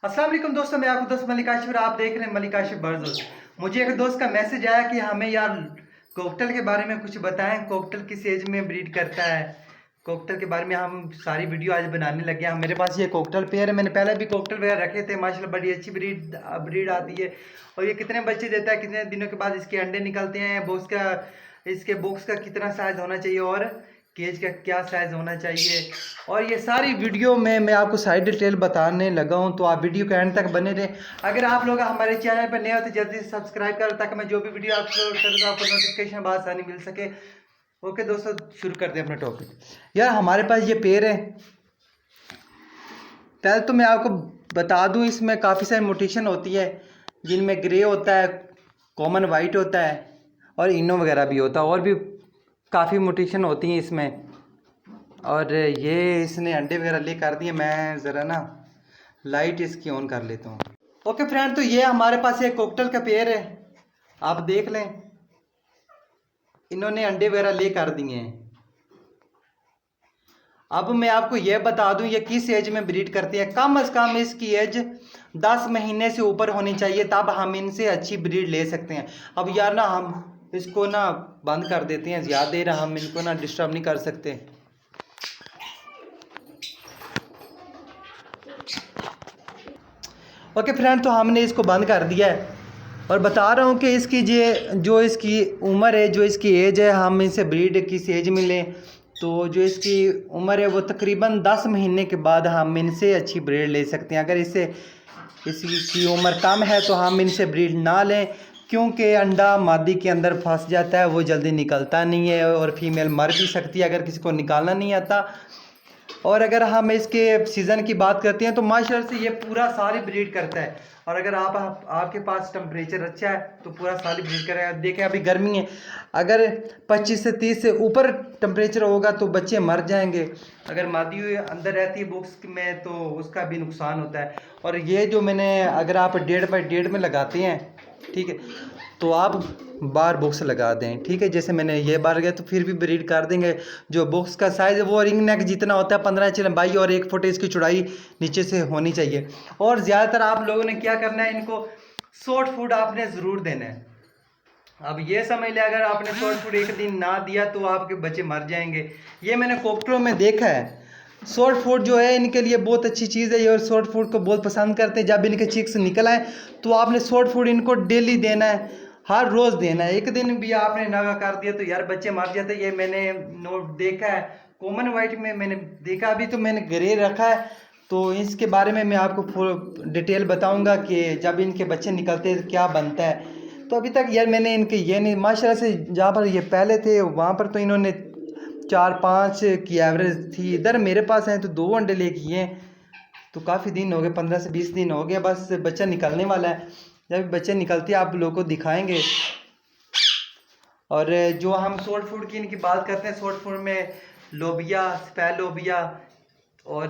अस्सलाम वालेकुम दोस्तों, मैं आपको दोस्त मलिक आशिफ और आप देख रहे हैं मलिक आशिफ बर्ड्स। मुझे एक दोस्त का मैसेज आया कि हमें यार कोकटल के बारे में कुछ बताएं, कोकटल किस एज में ब्रीड करता है। कोकटल के बारे में हम सारी वीडियो आज बनाने लगे हैं। मेरे पास ये कोकटल पेयर है, मैंने पहले भी कोकटल वगैरह रखे थे, माशाल्लाह बड़ी अच्छी ब्रीड ब्रीड आती है। और ये कितने बच्चे देता है, कितने दिनों के बाद इसके अंडे निकलते हैं, बॉक्स का इसके बॉक्स का कितना साइज होना चाहिए और केज का क्या साइज होना चाहिए, और ये सारी वीडियो में मैं आपको सारी डिटेल बताने लगा हूं। तो आप वीडियो के एंड तक बने रहें। अगर आप लोग हमारे चैनल पर नए हो तो जल्दी से सब्सक्राइब करें ताकि मैं जो भी वीडियो अपलोड करूँ तो आपको नोटिफिकेशन आसानी मिल सके। ओके दोस्तों, शुरू करते हैं अपना टॉपिक। यार हमारे पास ये पेड़ है। पहले तो मैं आपको बता दूं, इसमें काफ़ी सारी म्यूटेशन होती है, जिनमें ग्रे होता है, कॉमन वाइट होता है और इनो वगैरह भी होता है, और भी काफ़ी म्यूटेशन होती हैं इसमें। और ये इसने अंडे वगैरह ले कर दिए। मैं ज़रा ना लाइट इसकी ऑन कर लेता हूँ। ओके फ्रेंड, तो ये हमारे पास एक कोकटल का पेड़ है, आप देख लें। इन्होंने अंडे वगैरह ले कर दिए हैं। अब मैं आपको यह बता दूं ये किस एज में ब्रीड करती है। कम से कम इसकी एज 10 महीने से ऊपर होनी चाहिए, तब हम इनसे अच्छी ब्रीड ले सकते हैं। अब यार ना हम इसको ना बंद कर देते हैं, ज़्यादा देर हम इनको ना डिस्टर्ब नहीं कर सकते। ओके फ्रेंड, तो हमने इसको बंद कर दिया है और बता रहा हूँ कि इसकी जो इसकी उम्र है, जो इसकी एज है, हम इनसे ब्रीड किस एज में लें। तो जो इसकी उम्र है वो तकरीबन 10 महीने के बाद हम इनसे अच्छी ब्रीड ले सकते हैं। अगर इसकी उम्र कम है तो हम इनसे ब्रीड ना लें, क्योंकि अंडा मादी के अंदर फंस जाता है, वो जल्दी निकलता नहीं है और फीमेल मर भी सकती है अगर किसी को निकालना नहीं आता। और अगर हम इसके सीज़न की बात करते हैं तो माशाल्लाह से ये पूरा साल ही ब्रीड करता है। और अगर आपके पास टेम्परेचर अच्छा है तो पूरा साल ही ब्रीड करेगा। देखें अभी गर्मी है, अगर 25 से 30 से ऊपर टेम्परेचर होगा तो बच्चे मर जाएंगे। अगर मादी हुई अंदर रहती है बॉक्स में तो उसका भी नुकसान होता है। और ये जो मैंने, अगर आप 1.5 बाई 1.5 में लगाते हैं, ठीक है, तो आप बार बॉक्स लगा दें, ठीक है। जैसे मैंने ये बार गया तो फिर भी ब्रीड कर देंगे। जो बॉक्स का साइज़ है वो रिंग नेक जितना होता है, 15 इंच लंबाई और 1 फुट इसकी चौड़ाई नीचे से होनी चाहिए। और ज़्यादातर आप लोगों ने क्या करना है, इनको सॉफ्ट फूड आपने ज़रूर देना है। अब ये समझ लिया, अगर आपने सॉफ्ट फूड एक दिन ना दिया तो आपके बच्चे मर जाएंगे। ये मैंने कोकटलों में देखा है। सॉफ्ट फूड जो है इनके लिए बहुत अच्छी चीज़ है, ये और सॉफ्ट फूड को बहुत पसंद करते हैं। जब इनके चिक्स निकल आए तो आपने सॉफ्ट फूड इनको डेली देना है, हर रोज़ देना है। एक दिन भी आपने नागा कर दिया तो यार बच्चे मर जाते। ये मैंने नोट देखा है। कॉमन वाइट में मैंने देखा, अभी तो मैंने ग्रे रखा है, तो इसके बारे में मैं आपको फुल डिटेल बताऊंगा कि जब इनके बच्चे निकलते हैं तो क्या बनता है। तो अभी तक यार मैंने इनके ये नहीं, माशाल्लाह से जहाँ पर ये पहले थे वहाँ पर तो इन्होंने 4-5 की एवरेज थी। इधर मेरे पास हैं तो 2 अंडे ले किए हैं। तो काफ़ी दिन हो गए, 15 से 20 दिन हो गए, बस बच्चा निकलने वाला है। जब बच्चे निकलते हैं आप लोगों को दिखाएंगे। और जो हम सॉफ्ट फूड की इनकी बात करते हैं, सॉफ्ट फूड में लोबिया, सफ़ेद लोबिया और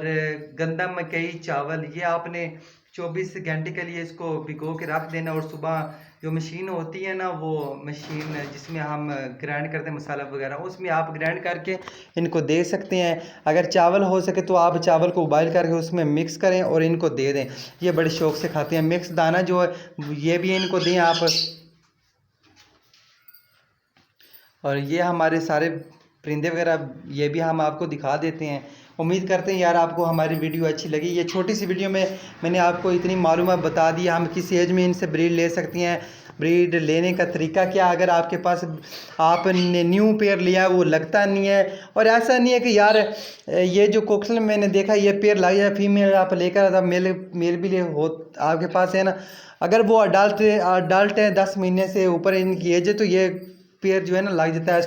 गंदम, मकई, चावल, ये आपने 24 घंटे के लिए इसको भिगो के रख देना। और सुबह जो मशीन होती है ना, वो मशीन जिसमें हम ग्राइंड करते हैं मसाला वगैरह, उसमें आप ग्राइंड करके इनको दे सकते हैं। अगर चावल हो सके तो आप चावल को उबाल करके उसमें मिक्स करें और इनको दे दें। ये बड़े शौक से खाते हैं। मिक्स दाना जो है ये भी इनको दें आप। और ये हमारे सारे परिंदे वगैरह ये भी हम आपको दिखा देते हैं। उम्मीद करते हैं यार आपको हमारी वीडियो अच्छी लगी। ये छोटी सी वीडियो में मैंने आपको इतनी मालूमात बता दी, हम किस एज में इनसे ब्रीड ले सकती हैं, ब्रीड लेने का तरीका क्या। अगर आपके पास आपने न्यू पेयर लिया है वो लगता नहीं है, और ऐसा नहीं है कि यार ये जो कोकटल में मैंने देखा ये पेयर लग जाए, फीमेल आप लेकर आता, मेल मेल भी ले हो आपके पास है ना। अगर वो अडल्ट है 10 महीने से ऊपर इनकी एज है तो ये पेयर जो है ना लग जाता है।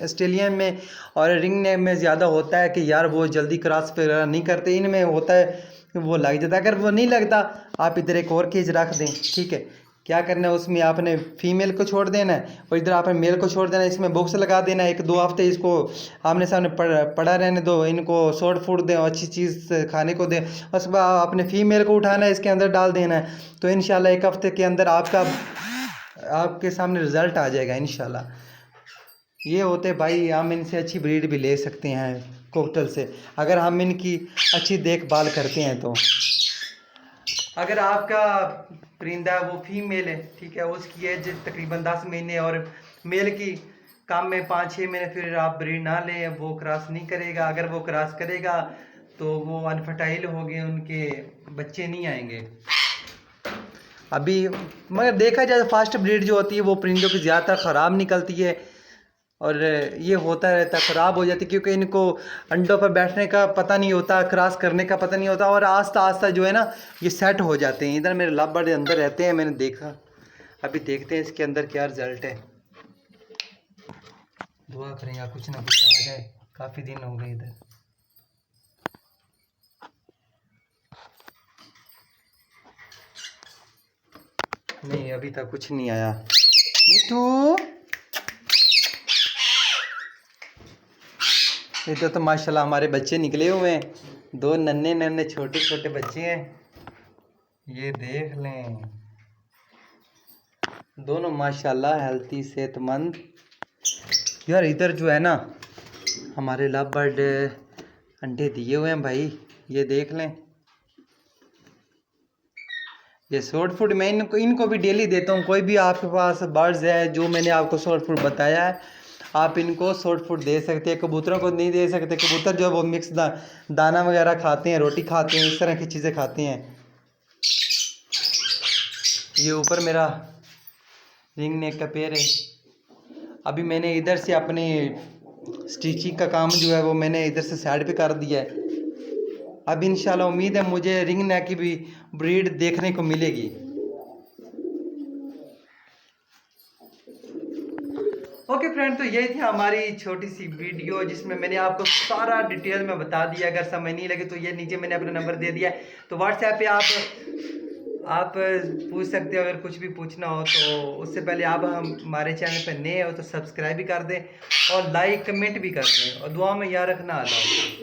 ऑस्ट्रेलियन में और रिंग नेक में ज़्यादा होता है कि यार वो जल्दी क्रॉस वगैरह नहीं करते। इनमें होता है कि वो लग जाता है। अगर वो नहीं लगता आप इधर एक और केज रख दें, ठीक है। क्या करना है, उसमें आपने फीमेल को छोड़ देना है और इधर आपने मेल को छोड़ देना है। इसमें बॉक्स लगा देना है। 1-2 हफ्ते इसको आमने सामने पड़ा रहने दो, इनको सॉफ्ट फूड दें, अच्छी चीज़ खाने को दें। उसके बाद आपने फीमेल को उठाना है, इसके अंदर डाल देना है। तो इंशाल्लाह 1 हफ्ते के अंदर आपके सामने रिज़ल्ट आ जाएगा इंशाल्लाह। ये होते भाई, हम इनसे अच्छी ब्रीड भी ले सकते हैं कोकटल से, अगर हम इनकी अच्छी देखभाल करते हैं तो। अगर आपका परिंदा वो फीमेल है, ठीक है, उसकी एज तकरीबन 10 महीने और मेल की कम में 5-6 महीने, फिर आप ब्रीड ना लें, वो क्रॉस नहीं करेगा। अगर वो क्रॉस करेगा तो वो अनफर्टाइल हो गए, उनके बच्चे नहीं आएंगे अभी। मगर देखा जाए फास्ट ब्रीड जो होती है वो परिंदों की ज़्यादातर ख़राब निकलती है और ये होता रहता है, ख़राब हो जाती है, क्योंकि इनको अंडों पर बैठने का पता नहीं होता, क्रॉस करने का पता नहीं होता, और आस्ता आस्ता जो है ना ये सेट हो जाते हैं। इधर मेरे लव बर्ड अंदर रहते हैं, मैंने देखा। अभी देखते हैं इसके अंदर क्या रिजल्ट है। दुआ करेंगे कुछ ना कुछ आ जाए, काफ़ी दिन हो गए इधर। नहीं, अभी तक कुछ नहीं आया। मिठू, इधर तो माशाल्लाह हमारे बच्चे निकले हुए हैं, 2 नन्हे नन्हे छोटे छोटे बच्चे हैं, ये देख लें, दोनों माशाल्लाह हेल्थी सेहतमंद। यार इधर जो है ना हमारे लव बर्ड अंडे दिए हुए हैं भाई, ये देख लें। ये शॉर्ट फूड मैं इनको भी डेली देता हूँ। कोई भी आपके पास बर्ड्स है जो मैंने आपको शॉर्ट फूड बताया है, आप इनको शॉर्ट फूड दे सकते हैं। कबूतरों को नहीं दे सकते, कबूतर जो है वो मिक्स दाना वगैरह खाते हैं, रोटी खाते हैं, इस तरह की चीज़ें खाते हैं। ये ऊपर मेरा रिंग नेक का पेड़ है। अभी मैंने इधर से अपने स्टिचिंग का काम जो है वो मैंने इधर से साइड पे कर दिया है। अब इंशाल्लाह उम्मीद है मुझे रिंग नेक की भी ब्रीड देखने को मिलेगी। ओके फ्रेंड, तो यही थी हमारी छोटी सी वीडियो जिसमें मैंने आपको सारा डिटेल में बता दिया। अगर समझ नहीं लगे तो ये नीचे मैंने अपना नंबर दे दिया है, तो व्हाट्सएप पे आप पूछ सकते हो। अगर कुछ भी पूछना हो तो उससे पहले आप हमारे चैनल पर नए हो तो सब्सक्राइब भी कर दें और लाइक कमेंट भी कर दें, और दुआ में याद रखना। अल्लाह।